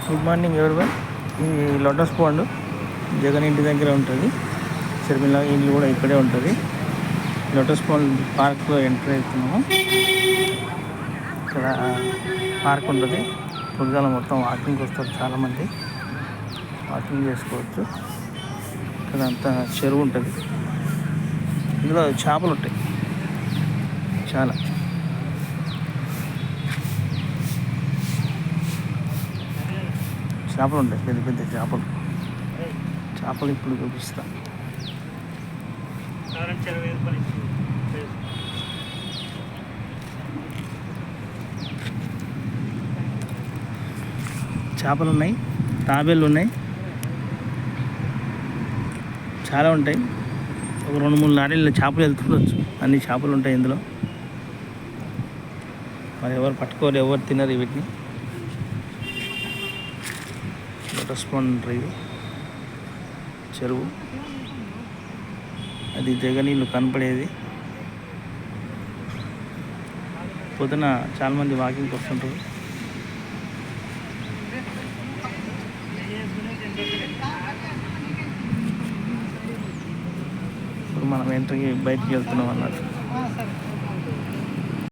Good morning everyone. ఈ lotus pond Jagan ఇంటి దగ్గర ఉంటుంది. షర్మిల ఇల్లు కూడా ఇక్కడే ఉంటుంది. లోటస్ పాండ్ పార్క్లో ఎంటర్ అవుతున్నాము. ఇక్కడ పార్క్ ఉంటుంది. పొద్దుగాల మొత్తం వాకింగ్కి వస్తారు చాలామంది. వాకింగ్ చేసుకోవచ్చు. ఇక్కడ అంతా చెరువు ఉంటుంది. ఇందులో చేపలు ఉంటాయి చాలా. చేపలు ఉంటాయి, పెద్ద పెద్ద చేపలు. చేపలు ఇప్పుడు చూపిస్తా. చేపలు ఉన్నాయి, తాబేళ్ళు ఉన్నాయి, చాలా ఉంటాయి. ఒక 2-3 లారీలు చేపలు వెళ్తుండొచ్చు. అన్ని చేపలు ఉంటాయి ఇందులో. మరి ఎవరు పట్టుకోరు, ఎవరు తినరు వీటిని. లోటస్ పాండ్ ఉంటుంది. ఇది చెరువు. అది జగన్ ఇల్లు కనపడేది. పొద్దున చాలామంది వాకింగ్కి వస్తుంటారు. ఇప్పుడు మనం బయటికి వెళ్తున్నాం అన్నట్టు.